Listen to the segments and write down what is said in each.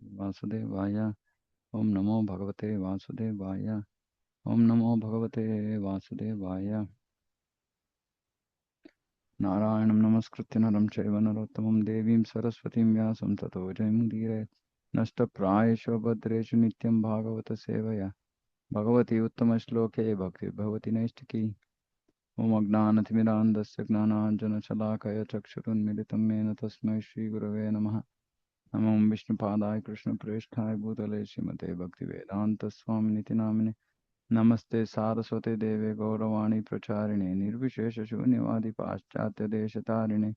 वासुदेवाय ओम नमो भगवते वासुदेवाय ओम नमो भगवते वासुदेवाय नारायणं नमस्कृत्य नरं चैव नरोत्तमं देवीं सरस्वतीं व्यासं ततो जयमुदीरयेत् नष्टप्रायेषु भद्रेषु नित्यं भागवत सेवया भगवती उत्तमश्लोके भक्तिर्भवति नैष्टिकी ॐ अज्ञानतिमिरान्धस्य ज्ञानाञ्जनशलाकया चक्षुरुन्मिलितं येन तस्मै श्रीगुरवे नमः नमो विष्णुपादाय कृष्णप्रेष्ठाय भूतले श्रीमते भक्तिवेदान्तस्वामिनिति नामिने नमस्ते सारस्वते देवे गौरवाणी प्रचारिणे निर्विशेषशून्यवादी पाश्चात्यदेशतारिणे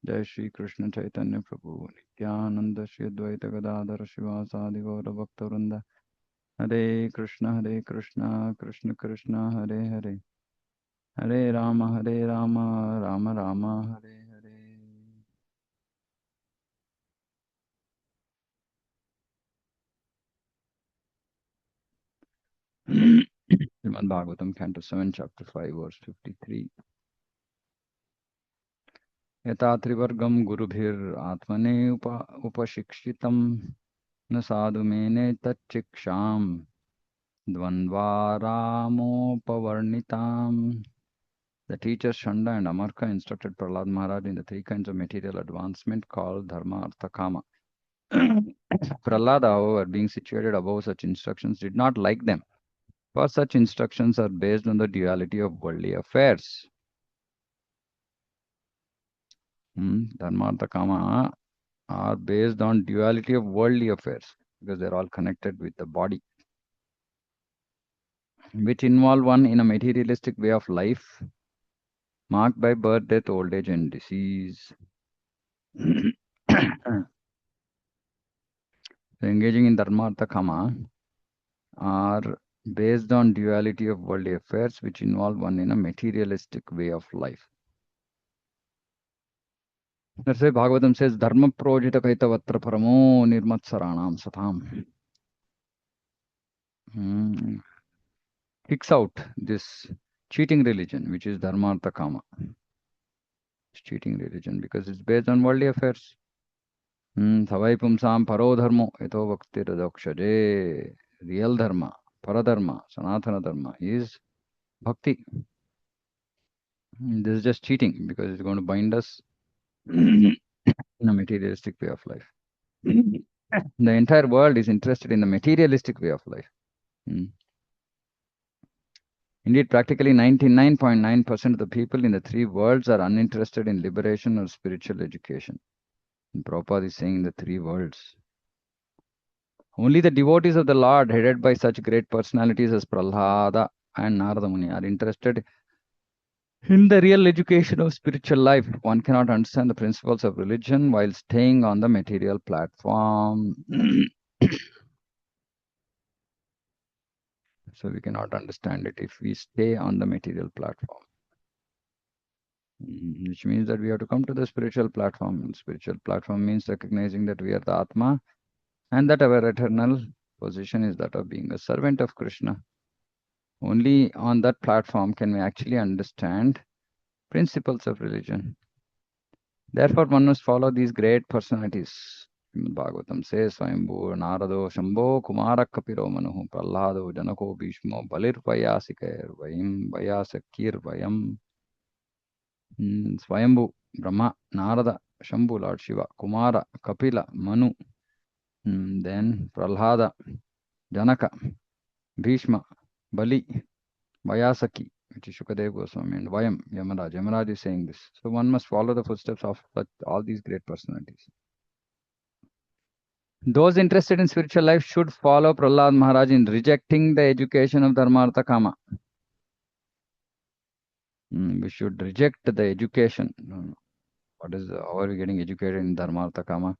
जय श्री कृष्ण चैतन्य प्रभु नित्यानंद श्री अद्वैत गदाधर शिवासादि गौरभक्तवृंद हरे Krishna Krishna Krishna Hare Hare Hare Ram Ram Ram Hare Hare Srimad Bhagavatam, Canto 7, Chapter 5, Verse 53. यथा त्रिवर्गं गुरुभिरात्मने उपशिक्षितं न साधु मेने तच्चिक्षां द्वन्द्वारामोपवर्णिताम्. The teachers Shanda and Amarka instructed Prahlad Maharaj in the three kinds of material advancement called Dharma, Artha, Kama. Prahlad, however, being situated above such instructions, did not like them, for such instructions are based on the duality of worldly affairs. Dharma, Artha, Kama are based on duality of worldly affairs because they're all connected with the body, which involve one in a materialistic way of life marked by birth, death, old age, and disease. So engaging in Dharma, Artha, Kama are based on duality of worldly affairs, which involve one in a materialistic way of life. That's why Bhagavatam says, Dharma projita kaitavatra paramo nirmatsaranam satam. Kicks out this cheating religion, which is Dharma, Artha, Kama. It's cheating religion because it's based on worldly affairs. Savai pumsam paro dharmo eto bhakti radhakshaje. Real dharma, paradharma, sanatana dharma is bhakti. This is just cheating because it's going to bind us in a materialistic way of life. The entire world is interested in the materialistic way of life. Indeed, practically 99.9% of the people in the three worlds are uninterested in liberation or spiritual education. And Prabhupada is saying the three worlds. Only the devotees of the Lord, headed by such great personalities as Prahlada and Narada Muni, are interested in the real education of spiritual life. One cannot understand the principles of religion while staying on the material platform. So we cannot understand it if we stay on the material platform. Which means that we have to come to the spiritual platform. Spiritual platform means recognizing that we are the Atma and that our eternal position is that of being a servant of Krishna. Only on that platform can we actually understand principles of religion. Therefore, one must follow these great personalities. Bhagavatam says, Swayambhu, Narado, Shambho, Kumara, Kapiro, Manu, Prahlado, Janako, Bhishmo, Balir, Vayasikair, Vayim, Vayasakir, Vayam, Swayambhu, Brahma, Narada, Shambhu, Lord Shiva, Kumara, Kapila, Manu, then Prahlada, Janaka, Bhishma, Bali, Vayasaki, which is Shukadev Goswami, and Vayam, Yamaraj. Yamaraj is saying this. So one must follow the footsteps of all these great personalities. Those interested in spiritual life should follow Prahlad Maharaj in rejecting the education of Dharmartha Kama. We should reject the education. How are we getting educated in Dharmartha Kama?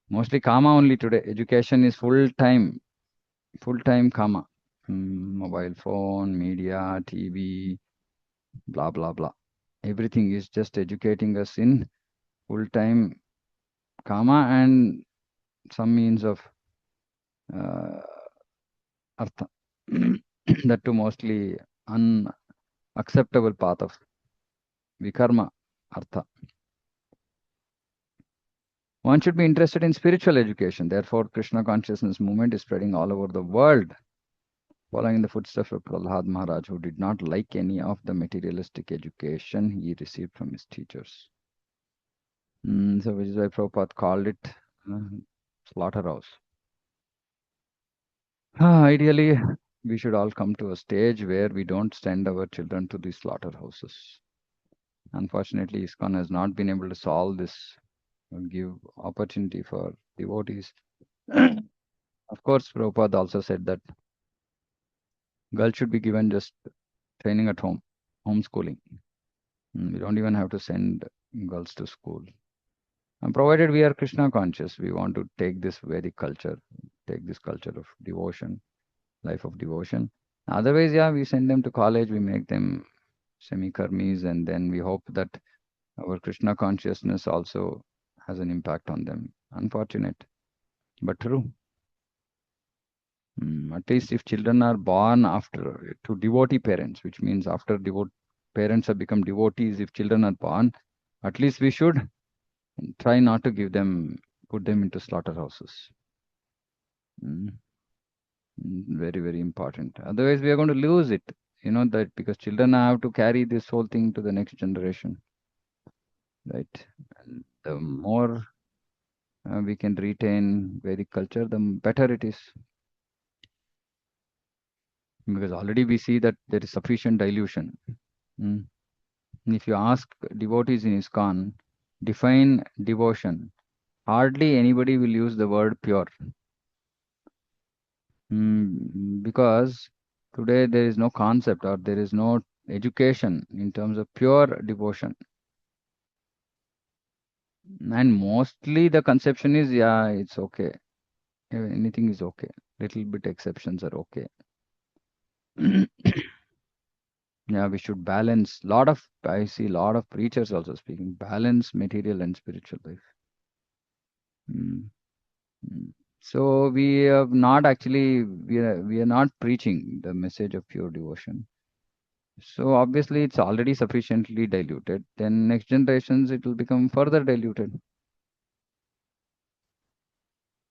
Mostly Kama only today. Education is full-time Kama. Mobile phone, media, TV, blah, blah, blah. Everything is just educating us in full-time Kama and some means of Artha. That too mostly unacceptable path of Vikarma Artha. One should be interested in spiritual education. Therefore, Krishna consciousness movement is spreading all over the world, following in the footsteps of Prahlad Maharaj, who did not like any of the materialistic education he received from his teachers. So, which is why Prabhupada called it uh, slaughterhouse. Ideally, we should all come to a stage where we don't send our children to these slaughterhouses. Unfortunately, ISKCON has not been able to solve this, give opportunity for devotees. Of course, Prabhupada also said that girls should be given just training at home, homeschooling. We don't even have to send girls to school. And provided we are Krishna conscious, we want to take this Vedic culture, take this culture of devotion, life of devotion. Otherwise, yeah, we send them to college, we make them semi-karmis, and then we hope that our Krishna consciousness also has an impact on them. Unfortunate, but true. At least if children are born after to devotee parents, which means after parents have become devotees, if children are born, at least we should try not to put them into slaughterhouses. Mm, Very, very important. Otherwise, we are going to lose it. You know that because children have to carry this whole thing to the next generation, right? And the more we can retain Vedic culture, the better it is. Because already we see that there is sufficient dilution. Mm. If you ask devotees in ISKCON, define devotion, hardly anybody will use the word pure. Because today there is no concept or there is no education in terms of pure devotion. And mostly the conception is, yeah, it's okay. Anything is okay. Little bit exceptions are okay. Yeah, we should balance. I see lot of preachers also speaking, balance material and spiritual life. Mm, mm. So we have not actually, we are not preaching the message of pure devotion. So obviously it's already sufficiently diluted. Then next generations it will become further diluted.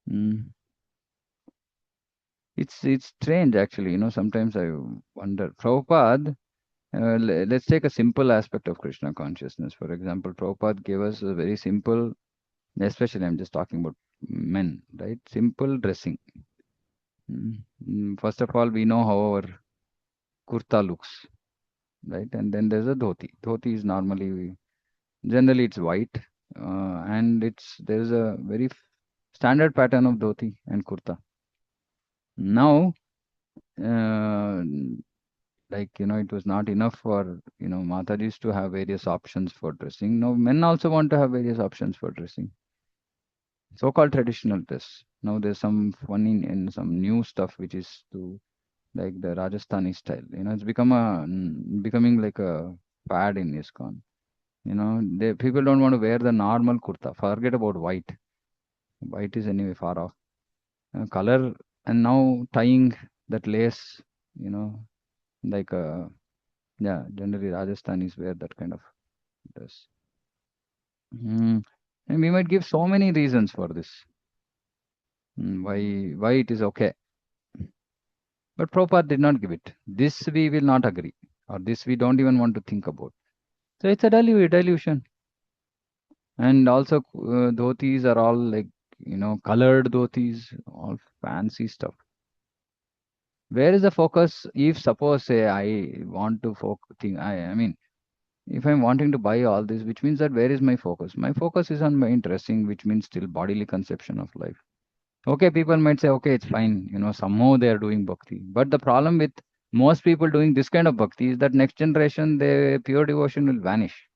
Mm. It's strange actually. Sometimes I wonder. Prabhupada, let's take a simple aspect of Krishna consciousness. For example, Prabhupada gave us a very simple, especially I'm just talking about men, right? Simple dressing. First of all, we know how our kurta looks, right? And then there's a dhoti. Dhoti is generally it's white, and there's a very standard pattern of dhoti and kurta. Now, uh, it was not enough for Matajis to have various options for dressing. Now, men also want to have various options for dressing. So-called traditional dress. Now, there's some funny and some new stuff which is to like the Rajasthani style. It's becoming like a fad in ISKCON. People don't want to wear the normal kurta. Forget about white. White is anyway far off. Color and now tying that lace, you know, like yeah, generally Rajasthanis wear that kind of dress. Mm. And we might give so many reasons for this. Why it is okay. But Prabhupada did not give it. This we will not agree, or this we don't even want to think about. So it's a dilution. And also, dhotis are all like, colored dhotis, all fancy stuff. Where is the focus? If suppose say I want to I mean, if I'm wanting to buy all this, which means that where is my focus? My focus is on my dressing, which means still bodily conception of life. Okay, people might say, okay, it's fine. Somehow they are doing bhakti. But the problem with most people doing this kind of bhakti is that next generation, their pure devotion will vanish.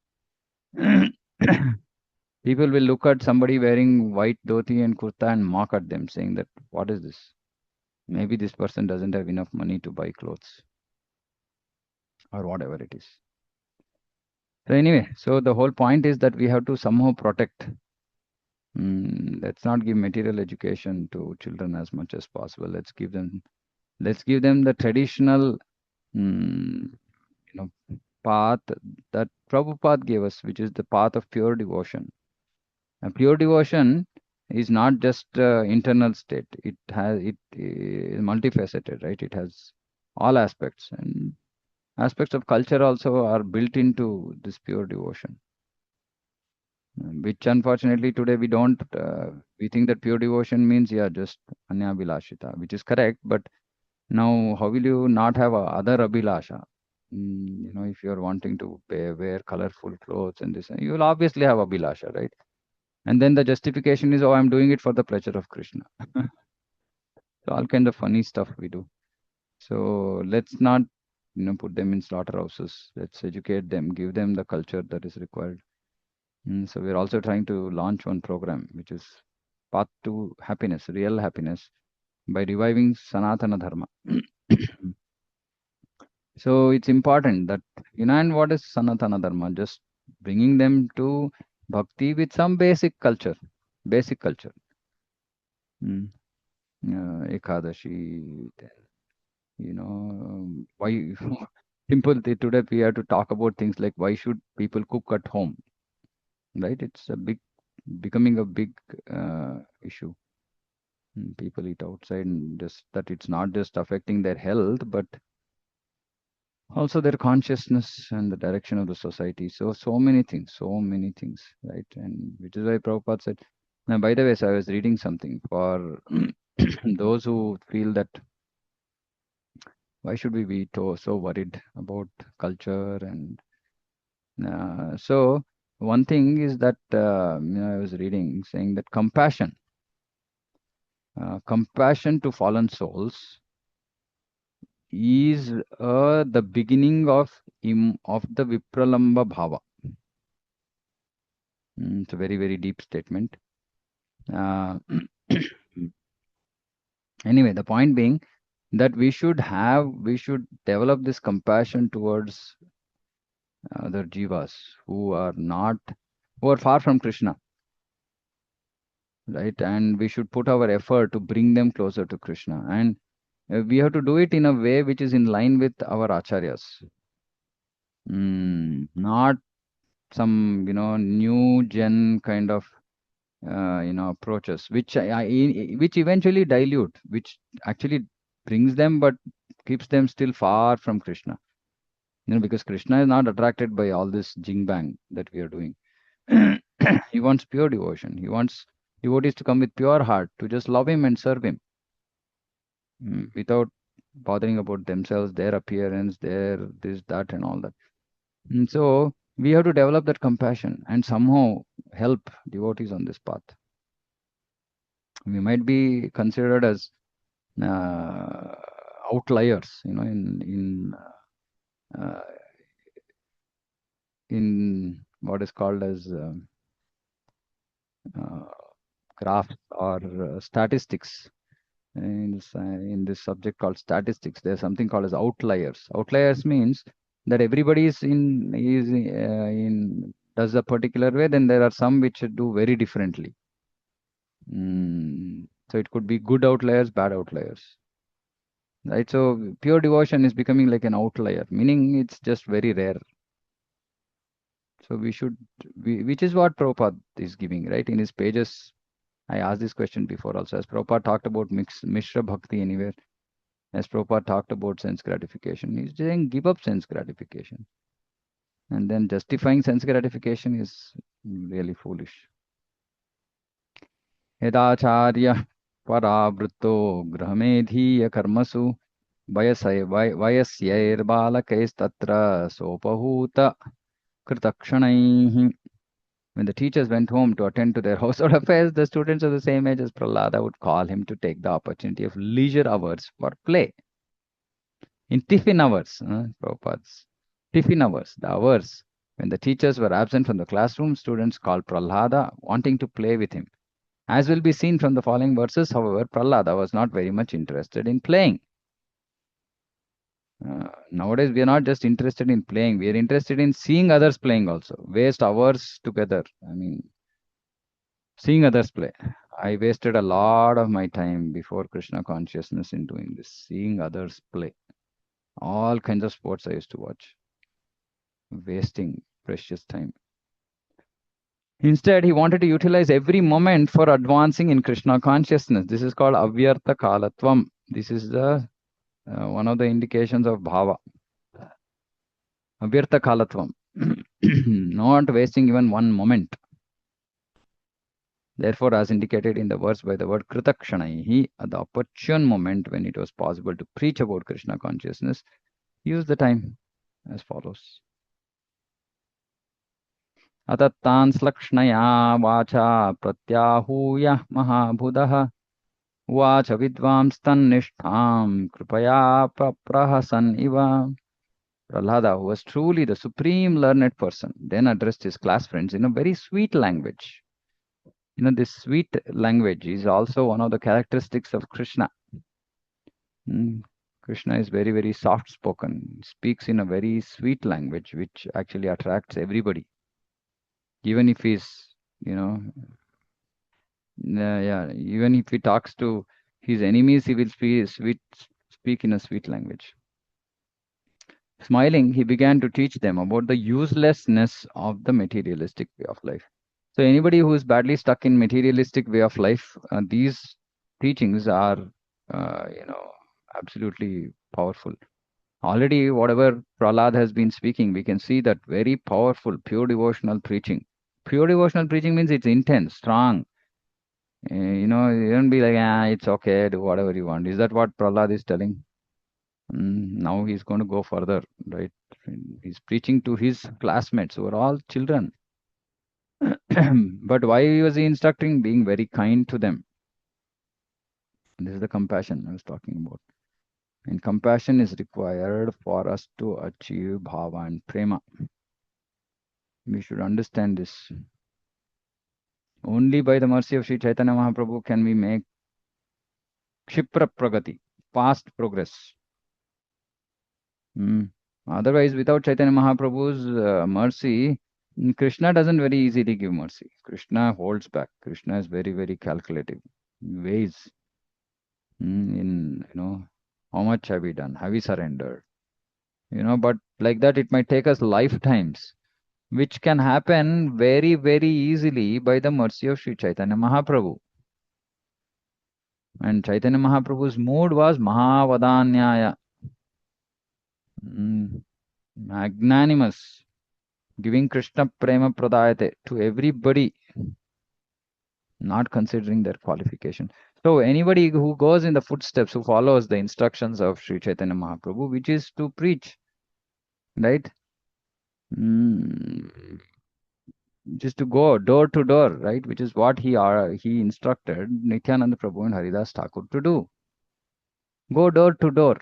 People will look at somebody wearing white dhoti and kurta and mock at them, saying that, what is this? Maybe this person doesn't have enough money to buy clothes or whatever it is. So anyway, so the whole point is that we have to somehow protect. Let's not give material education to children as much as possible. Let's give them the traditional, mm, you know, path that Prabhupada gave us, which is the path of pure devotion. Pure devotion is not just internal state. It is multifaceted, right? It has all aspects, and aspects of culture also are built into this pure devotion, which unfortunately today we don't. We think that pure devotion means, yeah, just anyabhilashita, which is correct. But now, how will you not have a other abhilasha? If you're wanting to wear colorful clothes and this, you will obviously have abhilasha, right? And then the justification is, oh, I'm doing it for the pleasure of Krishna. So all kind of funny stuff we do. So let's not, put them in slaughterhouses. Let's educate them, give them the culture that is required. So we're also trying to launch one program, which is Path to Happiness, Real Happiness, by reviving Sanatana Dharma. So it's important that, and what is Sanatana Dharma? Just bringing them to bhakti with some basic culture, basic culture. Mm. Ekadashi, then, why simple today we have to talk about things like why should people cook at home, right? It's a big becoming a big issue. People eat outside, and just that it's not just affecting their health, but also their consciousness and the direction of the society. So many things, right? And which is why Prabhupada said. Now, by the way, so I was reading something for those who feel that why should we be so worried about culture and so one thing is that I was reading saying that compassion to fallen souls is the beginning of the Vipralamba Bhava. It's a very, very deep statement. Uh, anyway, the point being that we should develop this compassion towards other jivas who are far from Krishna, right? And we should put our effort to bring them closer to Krishna. And we have to do it in a way which is in line with our acharyas. Not some, new gen kind of, approaches, which eventually dilute, which actually brings them, but keeps them still far from Krishna. Because Krishna is not attracted by all this jing bang that we are doing. He wants pure devotion. He wants devotees to come with pure heart to just love him and serve him, without bothering about themselves, their appearance, their this, that, and all that. So we have to develop that compassion and somehow help devotees on this path. We might be considered as uh, outliers, uh, in what is called as uh, graphs or statistics. In this subject called statistics, there's something called as outliers. Outliers means that everybody is in does a particular way. Then there are some which do very differently. So it could be good outliers, bad outliers, right? So pure devotion is becoming like an outlier, meaning it's just very rare. So which is what Prabhupada is giving, right? In his pages, I asked this question before also. As Prabhupada talked about Mishra Bhakti anywhere, as Prabhupada talked about sense gratification, he's saying give up sense gratification. And then justifying sense gratification is really foolish. Yadacharya paravritto grahamedhiya karmasu vayasyairbalakaistatra sopahuta kritakshanaihi. When the teachers went home to attend to their household affairs, the students of the same age as Prahlada would call him to take the opportunity of leisure hours for play. In tiffin hours, Prabhupada's tiffin hours, the hours when the teachers were absent from the classroom, students called Prahlada, wanting to play with him. As will be seen from the following verses, however, Prahlada was not very much interested in playing. Nowadays, we are not just interested in playing, we are interested in seeing others playing also. Waste hours together. I mean, seeing others play. I wasted a lot of my time before Krishna consciousness in doing this, seeing others play. All kinds of sports I used to watch, wasting precious time. Instead, he wanted to utilize every moment for advancing in Krishna consciousness. This is called avyartha kalatvam. This is the one of the indications of bhava. Avyartha kalatvam. Not wasting even one moment. Therefore, as indicated in the verse by the word kritakshanaihi, at the opportune moment when it was possible to preach about Krishna consciousness, use the time as follows. अतत्तांस्लक्ष्णया वाचा प्रत्याहूय महाबुधः उवाच विद्वांस्तन्निष्ठां कृपया प्रहसन् इव. Prahlada, who was truly the supreme learned person, then addressed his class friends in a very sweet language. This sweet language is also one of the characteristics of Krishna. Krishna is very, very soft spoken, speaks in a very sweet language, which actually attracts everybody. Even if he's, even if he talks to his enemies, he will speak in a sweet language. Smiling, he began to teach them about the uselessness of the materialistic way of life. So anybody who is badly stuck in materialistic way of life, these teachings are, absolutely powerful. Already, whatever Prahlad has been speaking, we can see that very powerful, pure devotional preaching. Pure devotional preaching means it's intense, strong. You don't be like, it's okay, do whatever you want. Is that what Prahlad is telling? Now he's going to go further, right? He's preaching to his classmates who are all children. But why was he instructing? Being very kind to them. This is the compassion I was talking about. And compassion is required for us to achieve bhava and prema. We should understand this. Only by the mercy of Sri Chaitanya Mahaprabhu can we make Kshipra Pragati, fast progress. Otherwise, without Chaitanya Mahaprabhu's mercy, Krishna doesn't very easily give mercy. Krishna holds back. Krishna is very, very calculative. Weighs in, how much have we done? Have we surrendered? But like that, it might take us lifetimes, which can happen very, very easily by the mercy of Sri Chaitanya Mahaprabhu. And Chaitanya Mahaprabhu's mood was Mahavadanyaya, magnanimous, giving Krishna Prema Pradayate to everybody, not considering their qualification. So anybody who goes in the footsteps, who follows the instructions of Sri Chaitanya Mahaprabhu, which is to preach, right? Just to go door to door, right? Which is what he instructed Nityananda Prabhu and Haridas Thakur to do. Go door to door.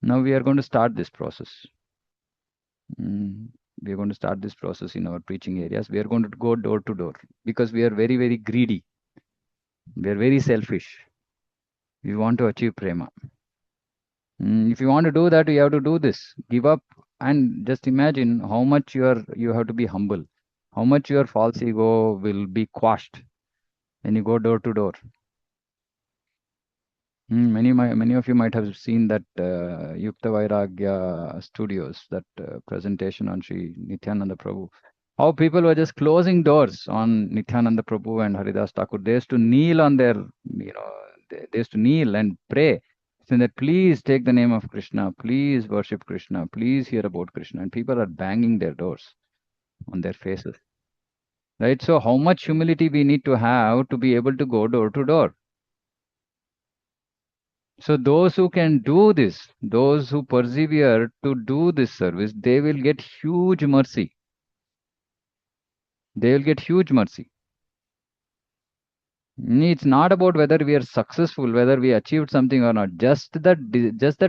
Now we are going to start this process. We are going to start this process in our preaching areas. We are going to go door to door because we are very, very greedy. We are very selfish. We want to achieve prema. If you want to do that, you have to do this. Give up and just imagine how much you have to be humble. How much your false ego will be quashed when you go door to door. Many of you might have seen that Yukta Vairagya Studios, that presentation on Sri Nityananda Prabhu. How people were just closing doors on Nityananda Prabhu and Haridas Thakur. They used to kneel on their, they used to kneel and pray, saying that please take the name of Krishna, please worship Krishna, please hear about Krishna. And people are banging their doors on their faces. Right? So how much humility we need to have to be able to go door to door. So those who can do this, those who persevere to do this service, they will get huge mercy. They will get huge mercy. It's not about whether we are successful, whether we achieved something or not. Just that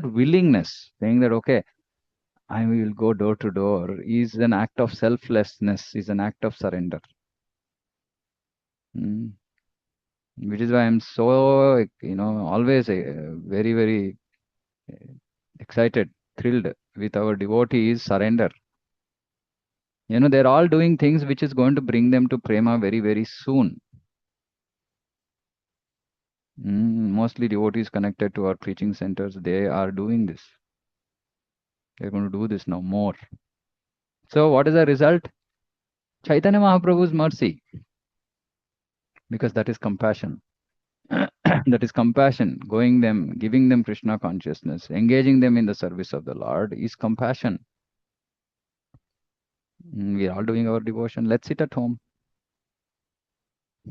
willingness, saying that okay, I will go door to door, is an act of selflessness, is an act of surrender. Which is why I'm so, always very, very excited, thrilled with our devotees' surrender. They're all doing things which is going to bring them to prema very, very soon. Mostly devotees connected to our preaching centers, they are doing this. They're going to do this now more. So what is the result? Chaitanya Mahaprabhu's mercy, because that is compassion. That is compassion, going them, giving them Krishna consciousness, engaging them in the service of the Lord is compassion. We are all doing our devotion. Let's sit at home.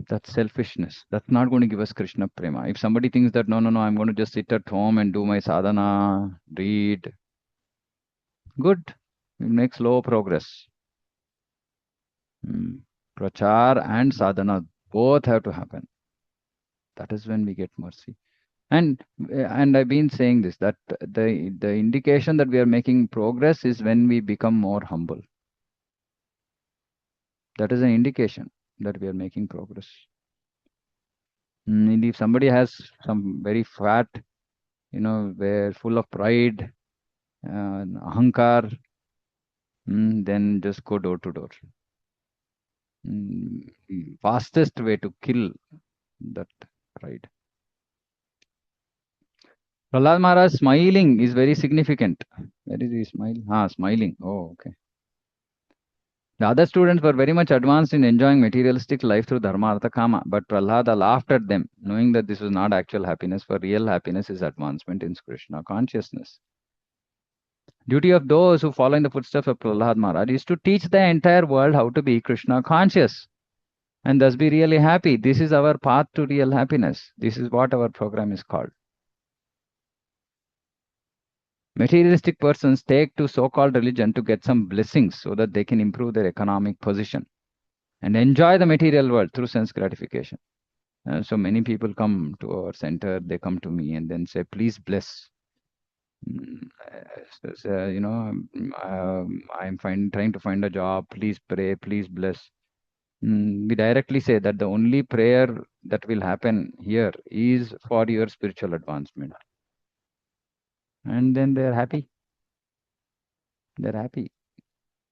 That's selfishness. That's not going to give us Krishna prema. If somebody thinks that no, no, no, I'm going to just sit at home and do my sadhana, read, good. We make slow progress. Prachar and sadhana both have to happen. That is when we get mercy. And I've been saying this, that the indication that we are making progress is when we become more humble. That is an indication that we are making progress. And if somebody has some very fat, where full of pride, ahankar, then just go door to door. Fastest way to kill that pride. Prahlad Maharaj smiling is very significant. Where is he smiling? Smiling. Oh, okay. The other students were very much advanced in enjoying materialistic life through dharma, artha, kama, but Prahlada laughed at them, knowing that this was not actual happiness, for real happiness is advancement in Krishna consciousness. Duty of those who follow in the footsteps of Prahlad Maharaj is to teach the entire world how to be Krishna conscious and thus be really happy. This is our path to real happiness. This is what our program is called. Materialistic persons take to so-called religion to get some blessings so that they can improve their economic position and enjoy the material world through sense gratification. So many people come to our center, they come to me and then say, please bless. I'm trying to find a job, please pray, please bless. We directly say that the only prayer that will happen here is for your spiritual advancement. And then they're happy. They're happy.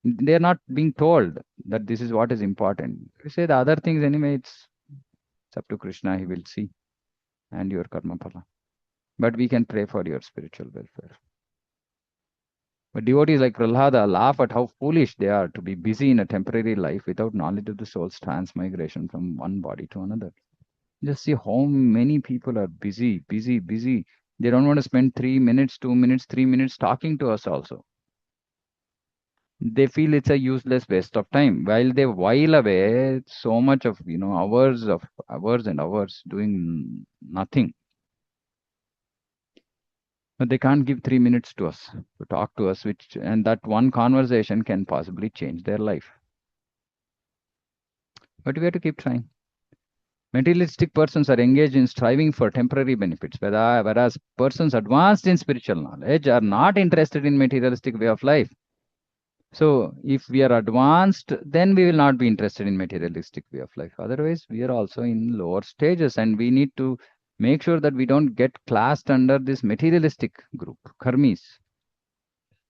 They're not being told that this is what is important. We say the other things anyway, it's up to Krishna, he will see, and your karma phala. But we can pray for your spiritual welfare. But devotees like Prahlada laugh at how foolish they are to be busy in a temporary life without knowledge of the soul's transmigration from one body to another. Just see how many people are busy, busy, busy. They don't want to spend 3 minutes, 2 minutes, 3 minutes talking to us also. They feel it's a useless waste of time. While they while away so much of, hours and hours doing nothing. But they can't give 3 minutes to us, to talk to us, and that one conversation can possibly change their life. But we have to keep trying. Materialistic persons are engaged in striving for temporary benefits, whereas persons advanced in spiritual knowledge are not interested in materialistic way of life. So if we are advanced, then we will not be interested in materialistic way of life. Otherwise, we are also in lower stages, and we need to make sure that we don't get classed under this materialistic group, karmis,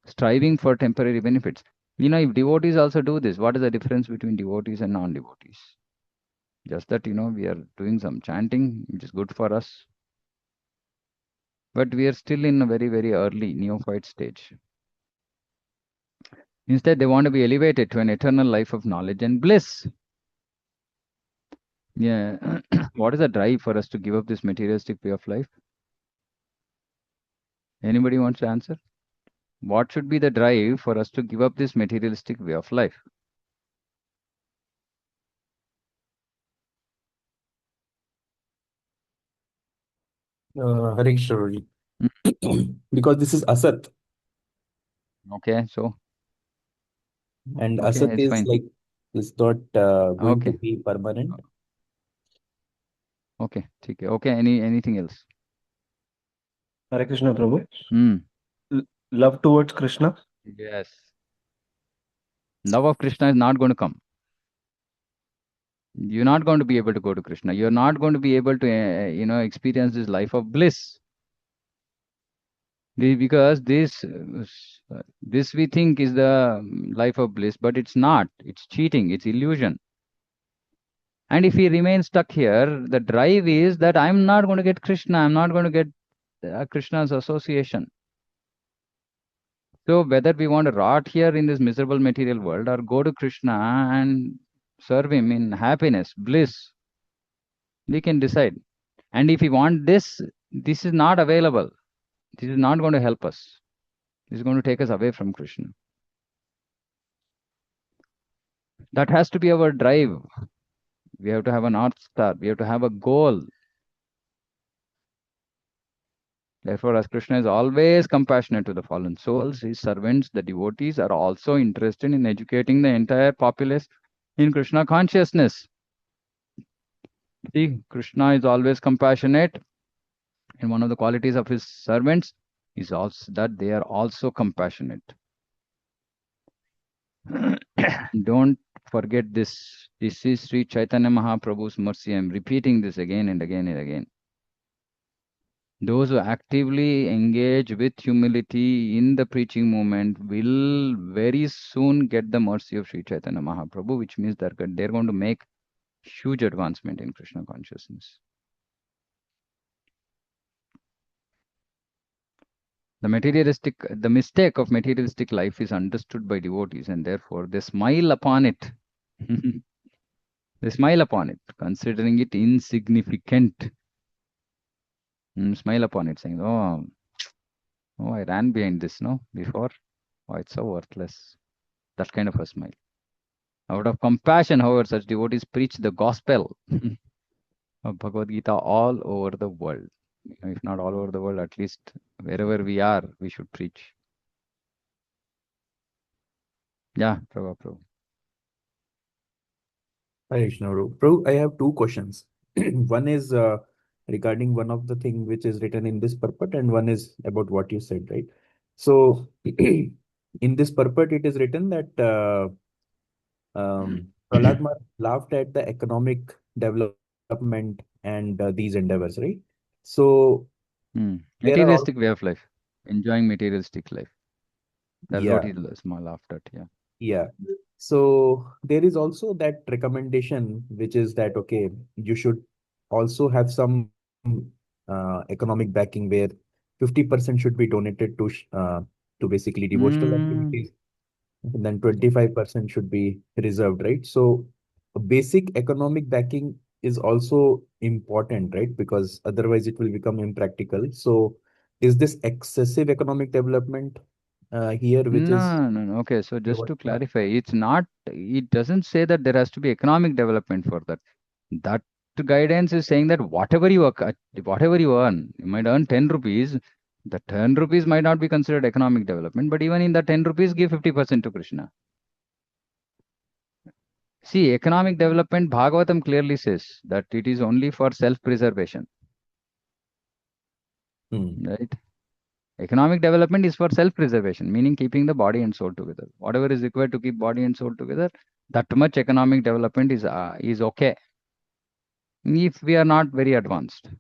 striving for temporary benefits. If devotees also do this, what is the difference between devotees and non-devotees? Just that, we are doing some chanting, which is good for us. But we are still in a very, very early neophyte stage. Instead, they want to be elevated to an eternal life of knowledge and bliss. Yeah. What is the drive for us to give up this materialistic way of life? Anybody wants to answer? What should be the drive for us to give up this materialistic way of life? Harish, because this is asat, Okay, so and okay, asat it's is fine. like is not going to Okay, be permanent. okay, okay. Anything else? Hare Krishna, Prabhu. Hmm. Love towards Krishna. Yes. Love of Krishna is not going to come. You're not going to be able to go to Krishna. You're not going to be able to, experience this life of bliss. Because this we think is the life of bliss, but it's not. It's cheating. It's illusion. And if we remain stuck here, the drive is that I'm not going to get Krishna. I'm not going to get Krishna's association. So whether we want to rot here in this miserable material world or go to Krishna and serve him in happiness, bliss, we can decide. And if we want this, this is not available. This is not going to help us. This is going to take us away from Krishna. That has to be our drive. We have to have a North Star. We have to have a goal. Therefore, as Krishna is always compassionate to the fallen souls, his servants, the devotees, are also interested in educating the entire populace in Krishna consciousness. See, Krishna is always compassionate, and one of the qualities of his servants is also that they are also compassionate. Don't forget this. This is Sri Chaitanya Mahaprabhu's mercy. I am repeating this again and again and again. Those who actively engage with humility in the preaching movement will very soon get the mercy of Sri Chaitanya Mahaprabhu, which means they're going to make huge advancement in Krishna consciousness. The mistake of materialistic life is understood by devotees, and therefore they smile upon it. They smile upon it, considering it insignificant. Smile upon it, saying, "Oh, I ran behind this, no, before. Oh, it's so worthless." That kind of a smile. Out of compassion, however, such devotees preach the gospel of Bhagavad Gita all over the world. If not all over the world, at least wherever we are, we should preach. Yeah, Prabhu. Hare Krishna, Prabhu. Prabhu, I have two questions. One is regarding one of the thing which is written in this purport, and one is about what you said, right? So, in this purport, it is written that Prahlad Maharaj laughed at the economic development and these endeavors, right? So, there are all, Materialistic way of life. Enjoying materialistic life. That's what yeah, he laughed at. Yeah. yeah. So there is also that recommendation, which is that, okay, you should also have some economic backing where 50% should be donated to basically devotional Mm, activities, and then 25% should be reserved, right? So a basic economic backing is also important, right? Because otherwise it will become impractical. So is this excessive economic development here, which is no. Okay, so just to yeah. clarify, it doesn't say that there has to be economic development for that. That guidance is saying that whatever you earn, you might earn 10 rupees. The 10 rupees might not be considered economic development, but even in the 10 rupees, give 50% to Krishna. See, economic development, Bhagavatam clearly says that it is only for self-preservation, Hmm. right? Economic development is for self-preservation, meaning keeping the body and soul together. Whatever is required to keep body and soul together, that much economic development is okay if we are not very advanced.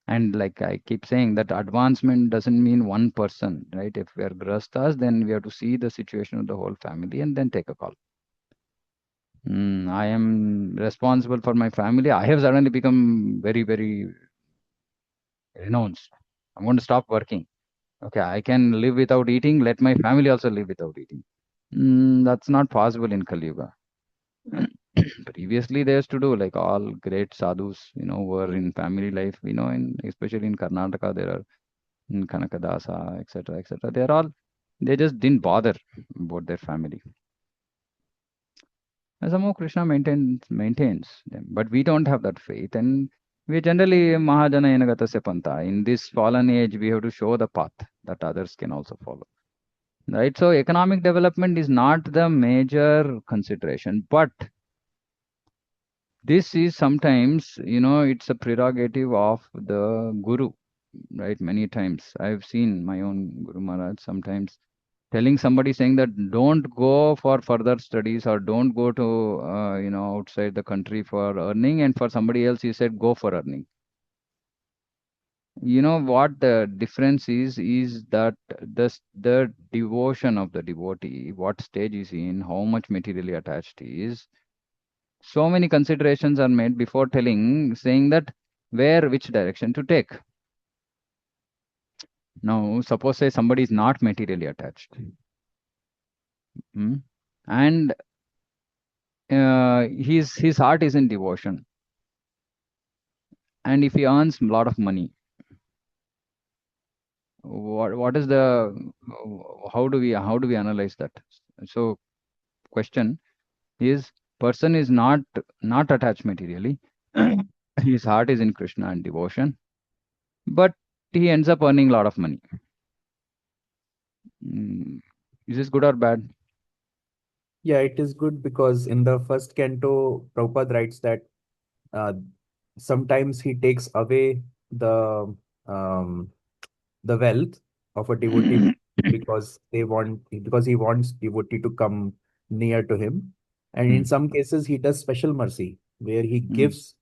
And like I keep saying, that advancement doesn't mean one person, right? If we are grastas, then we have to see the situation of the whole family and then take a call. I am responsible for my family. I have suddenly become very, very renounced. I'm going to stop working. Okay, I can live without eating. Let my family also live without eating. That's not possible in Kali Yuga. Previously, they used to do like all great sadhus, were in family life. Especially in Karnataka, there are Kanakadasa, etc., etc. They just didn't bother about their family. And somehow Krishna maintains them, but we don't have that faith, and we generally Mahajana Yanagata Panta. In this fallen age, we have to show the path that others can also follow. Right? So economic development is not the major consideration, but this is sometimes, it's a prerogative of the guru, right? Many times I've seen my own Guru Maharaj sometimes telling somebody, saying that don't go for further studies or don't go to outside the country for earning, and for somebody else he said go for earning. You know what the difference is that the devotion of the devotee, what stage is he in, how much materially attached he is. So many considerations are made before saying that which direction to take. Now suppose say somebody is not materially attached, hmm, and his heart is in devotion, and if he earns a lot of money, what is the how do we analyze that? So question is, person is not attached materially. His heart is in Krishna and devotion, but he ends up earning a lot of money. Mm, is this good or bad? Yeah, it is good because in the first canto, Prabhupada writes that uh, sometimes he takes away um, the wealth of a devotee because he wants devotee to come near to him. And in Mm, some cases, he does special mercy where he mm, gives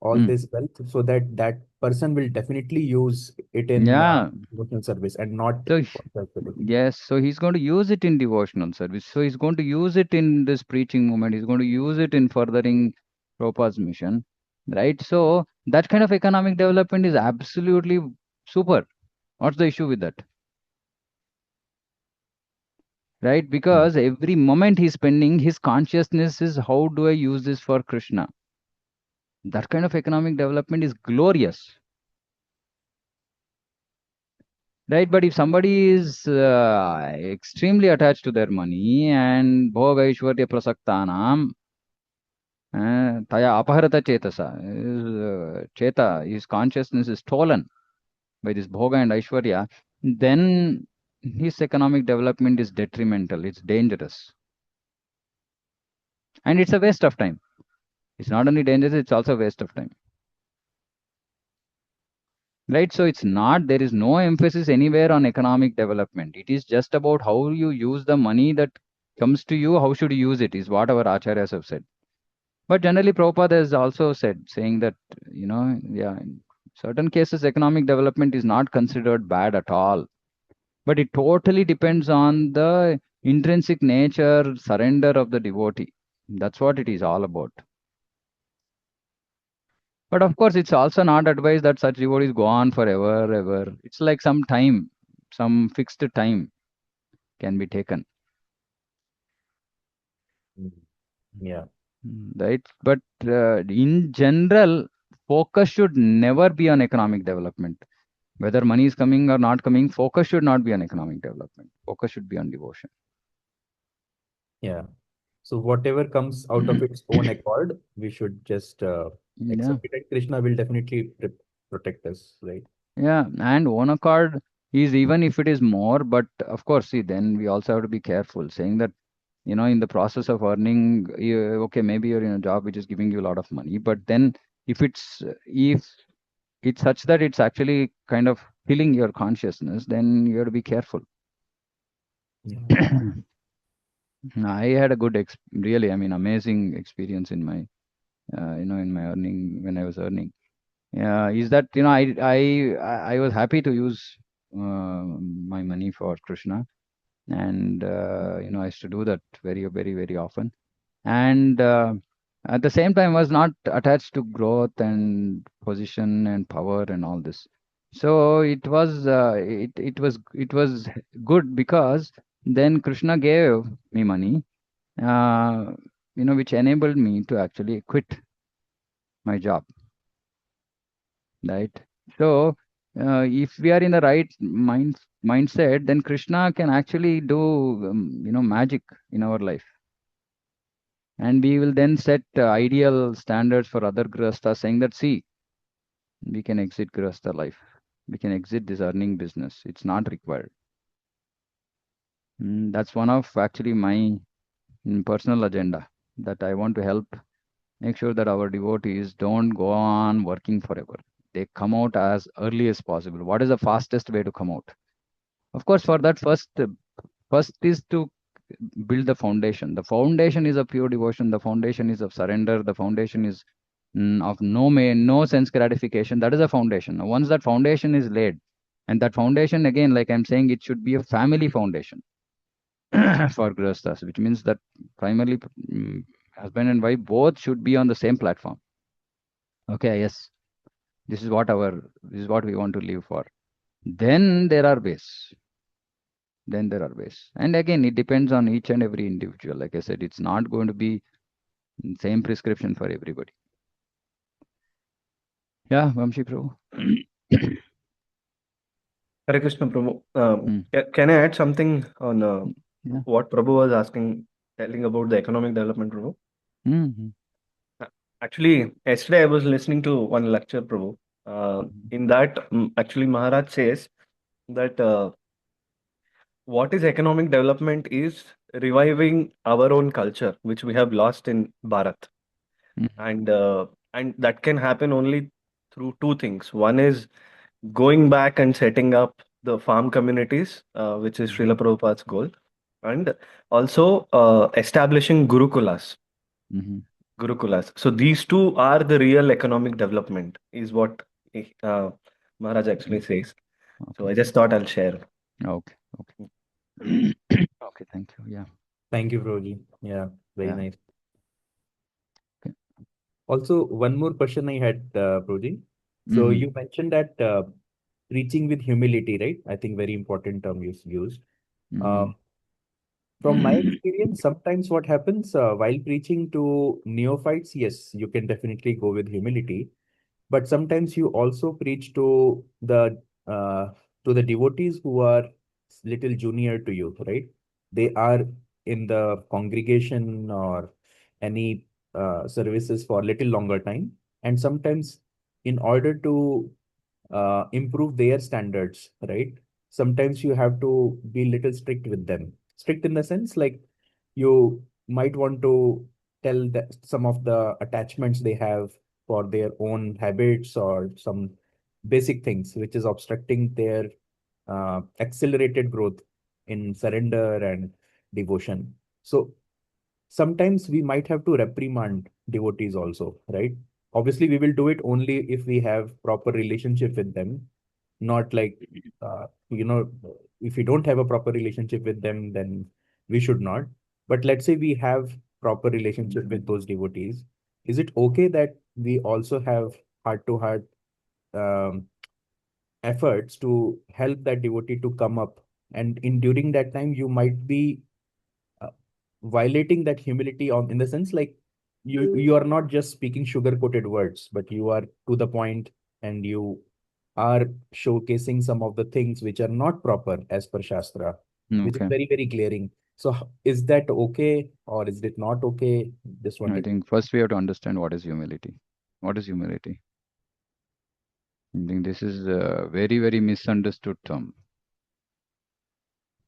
all mm. this wealth so that that person will definitely use it in Yeah. devotional service and not So for self-devotion. yes, so he's going to use it in devotional service. So he's going to use it in this preaching movement. He's going to use it in furthering Prabhupada's mission, right? So that kind of economic development is absolutely super. What's the issue with that, right? Yeah. Because every moment he's spending, his consciousness is how do I use this for Krishna? That kind of economic development is glorious, right? But if somebody is extremely attached to their money and bhoga aishwarya prasaktanam, taya apaharata chetasa, cheta, his consciousness is stolen by this bhoga and aishwarya, then his economic development is detrimental, it's dangerous, and it's a waste of time. It's not only dangerous, it's also a waste of time. Right? So it's not, there is no emphasis anywhere on economic development. It is just about how you use the money that comes to you, how should you use it, is what our acharyas have said. But generally, Prabhupada has also said, saying that, yeah, in certain cases, economic development is not considered bad at all. But it totally depends on the intrinsic nature, surrender of the devotee. That's what it is all about. But of course, it's also not advised that such devotees go on forever, ever. It's like some time, some fixed time can be taken, Mm. Yeah. right? But in general, focus should never be on economic development. Whether money is coming or not coming, focus should not be on economic development. Focus should be on devotion. Yeah. So whatever comes out of its own accord, we should just Yeah, accept it, and Krishna will definitely protect us, right? yeah. And own accord is even if it is more, but of course, see, then we also have to be careful saying that in the process of earning, okay, maybe you're in a job which is giving you a lot of money, but then if it's such that it's actually kind of killing your consciousness, then you have to be careful. Yeah. I had a good really, I mean, amazing experience in my in my earning, when I was earning. Is that I was happy to use my money for Krishna, and I used to do that very very very often, and at the same time was not attached to growth and position and power and all this. So it was good because then Krishna gave me money, uh, which enabled me to actually quit my job, right? So if we are in the right mindset, then Krishna can actually do magic in our life, and we will then set ideal standards for other grihasthas, saying that, see, we can exit grihastha life, we can exit this earning business, it's not required. That's one of actually my personal agenda, that I want to help make sure that our devotees don't go on working forever. They come out as early as possible. What is the fastest way to come out? Of course, for that, first is to build the foundation. The foundation is of pure devotion. The foundation is of surrender. The foundation is of no sense gratification. That is a foundation. Now, once that foundation is laid, and that foundation, again, like I'm saying, it should be a family foundation for grihasthas, which means that primarily husband and wife both should be on the same platform. Okay, yes, this is what we want to live for. Then there are ways. Then there are ways. And again, it depends on each and every individual. Like I said, it's not going to be Same prescription for everybody. Yeah, Vamshi Prabhu. Hare Krishna, Prabhu. Hmm. Can I add something on Yeah. what Prabhu was asking, telling about the economic development, Prabhu? Mm-hmm. Uh, Actually, yesterday I was listening to one lecture, Prabhu. In that, actually, Maharaj says that what is economic development is reviving our own culture, which we have lost in Bharat, and that can happen only through two things. One is going back and setting up the farm communities, which is Srila Prabhupada's goal, and also establishing gurukulas. Mm-hmm. Gurukulas. So these two are the real economic development, is what uh, Maharaj actually says. So Okay. I just thought I'll share. Okay. Okay. Okay. Thank you. Yeah. Thank you, Proji. Yeah, very Yeah. nice. Okay. Also, one more question I had, Proji. So Mm-hmm. you mentioned that preaching with humility, right? I think very important term you used. Uh, from my experience, sometimes what happens while preaching to neophytes, yes, you can definitely go with humility. But sometimes you also preach uh, to the devotees who are little junior to you, right? They are in the congregation or any services for little longer time, and sometimes in order to improve their standards, right? Sometimes you have to be little strict with them. Strict in the sense like you might want to tell that some of the attachments they have for their own habits or some basic things which is obstructing their accelerated growth in surrender and devotion. So sometimes we might have to reprimand devotees also, right? Obviously, we will do it only if we have proper relationship with them, not like, if we don't have a proper relationship with them, then we should not. But let's say we have proper relationship with those devotees. Is it okay that we also have heart to heart um, efforts to help that devotee to come up? And in during that time, you might be uh, violating that humility on in the sense like you are not just speaking sugar coated words, but you are to the point and you are showcasing some of the things which are not proper as per shastra, which is Okay. very very glaring. So is that okay or is it not okay? Just I wanted. think first we have to understand what is humility. What is humility? I think this is a very, very misunderstood term.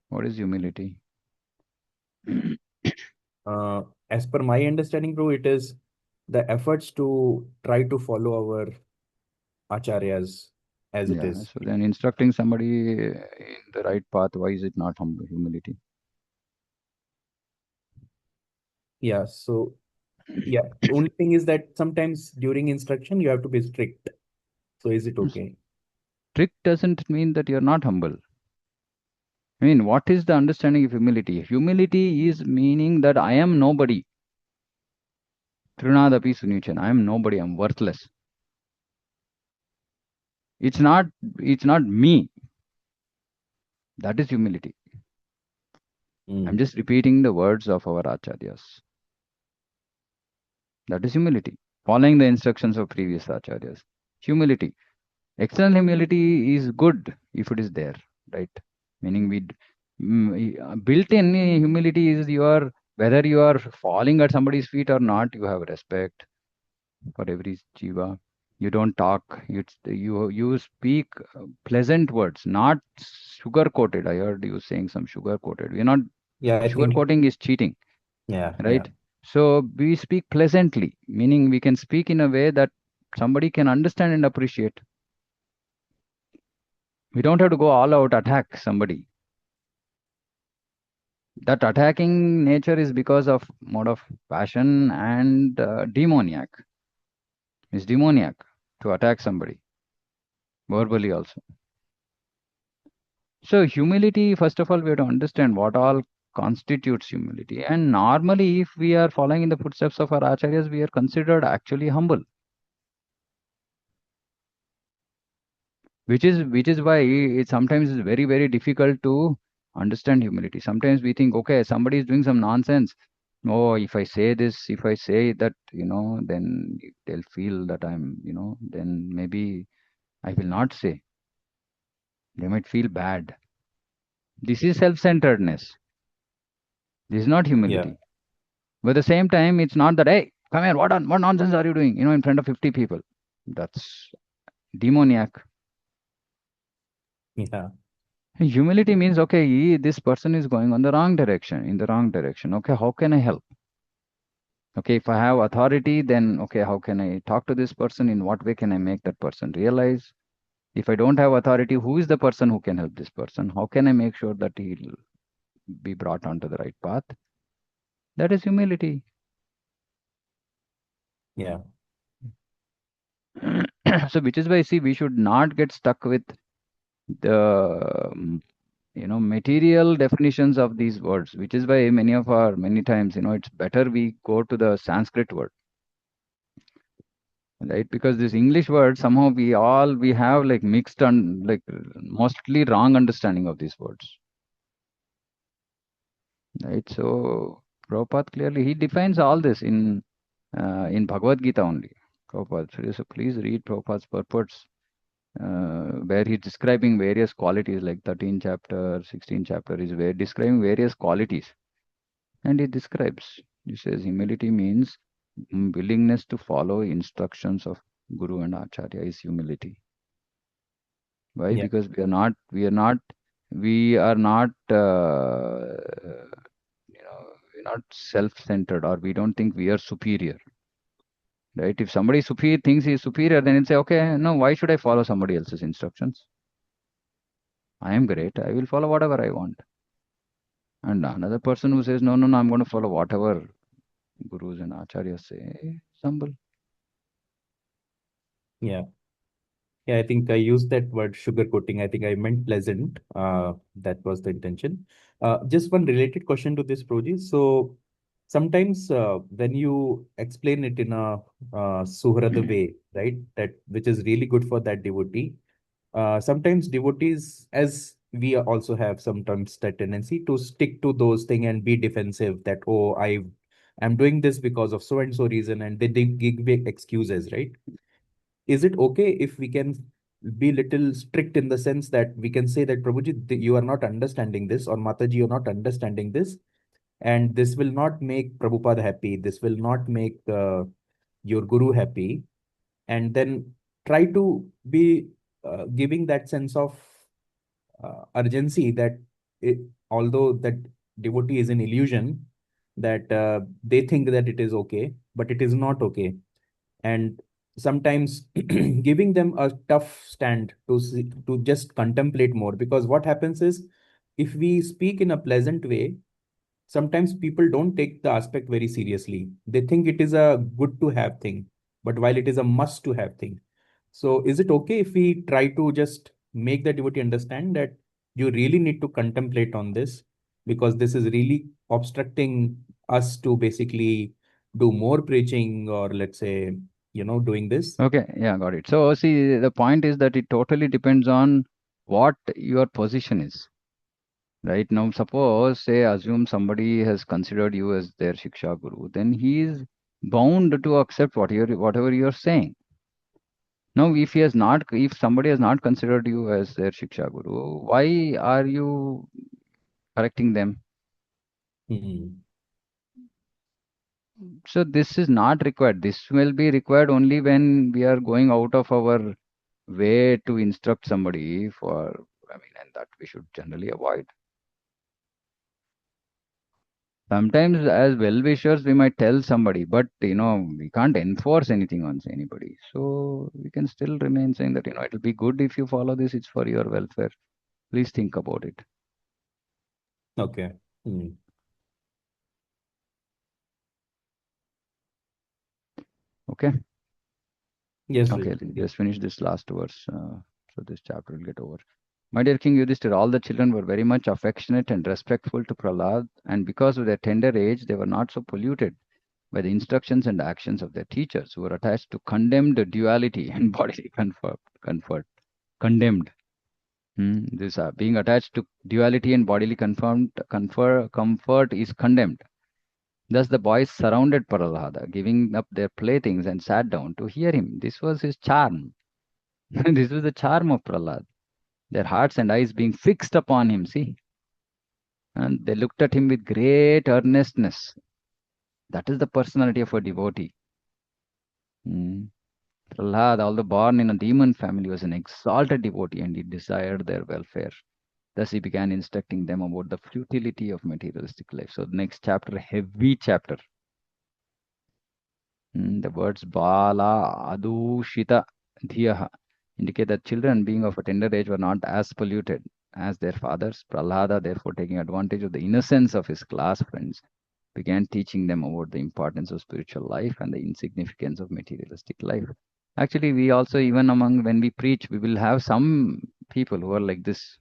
What is humility? uh, as per my understanding, bro, it is the efforts to try to follow our acharyas as it Yeah. is. So then instructing somebody in the right path, why is it not humility? Yeah, so yeah, only thing is that sometimes during instruction you have to be strict. So is it okay? Strict doesn't mean that you're not humble. I mean, what is the understanding of humility? Humility is meaning that I am nobody. Trinadapi Sunichan. I am nobody. I'm worthless. It's not. It's not me. That is humility. I'm Mm. just repeating the words of our acharyas. That is humility. Following the instructions of previous acharyas. Humility. External humility is good if it is there, right? Meaning built-in humility is your whether you are falling at somebody's feet or not, you have respect for every jiva. You don't talk. You speak pleasant words, not sugar coated. I heard you saying some sugar coated. We're not. Yeah, I Sugar think, coating is cheating, yeah, yeah. right? So we speak pleasantly, meaning we can speak in a way that somebody can understand and appreciate. We don't have to go all out attack somebody. That attacking nature is because of mode of passion and demoniac. It's demoniac to attack somebody verbally also. So humility, first of all, we have to understand what all constitutes humility. And normally, if we are following in the footsteps of our acharyas, we are considered actually humble, which is why it sometimes is very very difficult to understand humility. Sometimes we think, okay, somebody is doing some nonsense. Oh, if I say this, if I say that, then they'll feel that I'm, then maybe I will not say. They might feel bad. This is self-centeredness. This is not Yeah. humility. But at the same time, it's not that, hey, come here, what nonsense are you doing? In front of 50 people. That's demoniac. Yeah. Humility means, okay, this person is going on the wrong direction, in the wrong direction. Okay, how can I help? Okay, if I have authority, then okay, how can I talk to this person? In what way can I make that person realize? If I don't have authority, who is the person who can help this person? How can I make sure that he'll be brought onto the right path? That is humility. Yeah. So, which is why, see, we should not get stuck with the material definitions of these words, which is why many times, it's better we go to the Sanskrit word, right? Because this English word, somehow we have like mixed and like mostly wrong understanding of these words, right? So Prabhupada clearly he defines all this in Bhagavad Gita only. Prabhupada, so please read Prabhupada's purports, where he's describing various qualities, like 13 chapter, 16 chapter is where describing various qualities. And he describes, he says, humility means willingness to follow instructions of Guru and Acharya is humility. Why? Yeah. Because we are not, we're not self-centered, or we don't think we are superior, right? If somebody superior thinks he is superior, then he'll say, okay, no, why should I follow somebody else's instructions? I am great. I will follow whatever I want. And another person who says, no, no, no, I'm going to follow whatever gurus and acharyas say, humble. Yeah. Yeah, I think I used that word sugarcoating. I think I meant pleasant. That was the intention. Just one related question to this, Proji. So sometimes when you explain it in a Suhrada way, right, that which is really good for that devotee, sometimes devotees, as we also have sometimes that tendency to stick to those things and be defensive that, oh, I'm doing this because of so and so reason, and they give big excuses, right? Is it okay if we can be little strict in the sense that we can say that Prabhuji, you are not understanding this, or Mataji, you're not understanding this, and this will not make Prabhupada happy, this will not make your guru happy, and then try to be giving that sense of urgency that it, although that devotee is an illusion, that they think that it is okay, but it is not okay. And sometimes giving them a tough stand to to just contemplate more, because what happens is, if we speak in a pleasant way, sometimes people don't take the aspect very seriously. They think it is a good to have thing, but while it is a must to have thing. So is it okay if we try to just make the devotee understand that you really need to contemplate on this, because this is really obstructing us to basically do more preaching, or let's say, doing this? Okay, yeah, got it. So, see, the point is that it totally depends on what your position is, right? Now, suppose, say, assume somebody has considered you as their Shiksha Guru, then he is bound to accept whatever you're saying. Now, if somebody has not considered you as their Shiksha Guru, why are you correcting them? Hmm. So, this is not required. This will be required only when we are going out of our way to instruct somebody and that we should generally avoid. Sometimes, as well wishers, we might tell somebody, but we can't enforce anything on anybody. So, we can still remain saying that, it'll be good if you follow this, it's for your welfare. Please think about it. Okay. Hmm. Okay. Yes, Okay, Rajat. Yeah. just finish this last verse. So, this chapter will get over. My dear King Yudhishthir, all the children were very much affectionate and respectful to Prahlad, and because of their tender age, they were not so polluted by the instructions and actions of their teachers, who were attached to condemned duality and bodily condemned. This being attached to duality and bodily comfort is condemned. Thus the boys surrounded Prahlada, giving up their playthings and sat down to hear him. This was his charm. This was the charm of Prahlad. Their hearts and eyes being fixed upon him, see. And they looked at him with great earnestness. That is the personality of a devotee. Mm. Prahlad, although born in a demon family, was an exalted devotee and he desired their welfare. Thus he began instructing them about the futility of materialistic life. So the next chapter, heavy chapter. The words Bala, Adushita, Dhiyaha indicate that children being of a tender age were not as polluted as their fathers. Prahlada, therefore, taking advantage of the innocence of his class friends, began teaching them about the importance of spiritual life and the insignificance of materialistic life. Actually, we also, even among when we preach, we will have some people who are like this,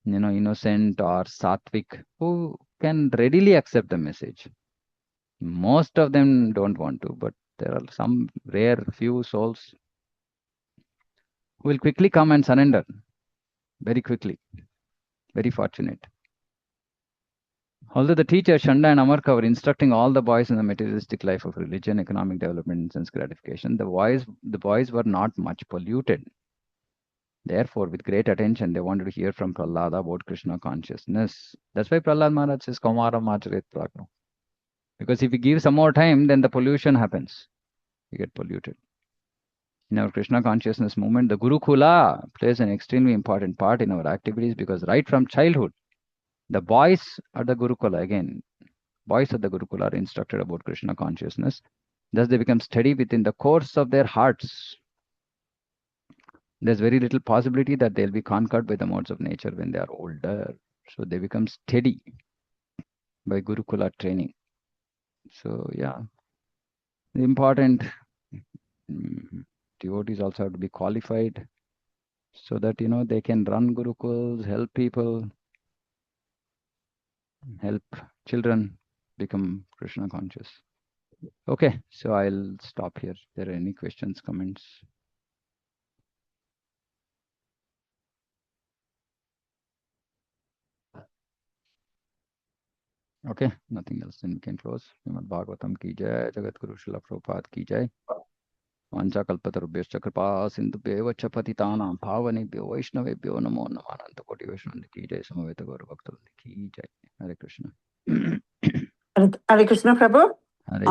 innocent or sattvic, who can readily accept the message. Most of them don't want to, but there are some rare few souls who will quickly come and surrender very quickly. Very fortunate. Although the teacher Shanda and Amarka were instructing all the boys in the materialistic life of religion, economic development, and sense gratification, the boys were not much polluted. Therefore, with great attention, they wanted to hear from Prahlada about Krishna consciousness. That's why Prahlad Maharaj says, Kaumara Macharet Pragno. Because if we give some more time, then the pollution happens. We get polluted. In our Krishna consciousness movement, the Gurukula plays an extremely important part in our activities because right from childhood, the boys at the Gurukula, again, boys at the Gurukula are instructed about Krishna consciousness. Thus, they become steady within the course of their hearts. There's very little possibility that they'll be conquered by the modes of nature when they are older. So they become steady by Gurukula training. So, yeah, the important devotees also have to be qualified so that they can run gurukuls, help people, help children become Krishna conscious. Okay, so I'll stop here. If there are any questions, comments? Okay, nothing else, then we can close. Srimad Bhagavatam ki jai, Jagat Guru Srila Prabhupada ki jai. Vancha kalpatarubhyascha kripa sindhubhyo vacha patitanam bhavanebhyo vaishnavebhyo namo namaha Ananta Koti Vaishnava ki jai, Samaveta Gaura Bhakta ki jai. Hare Krishna. Hare Krishna Prabhu. Hare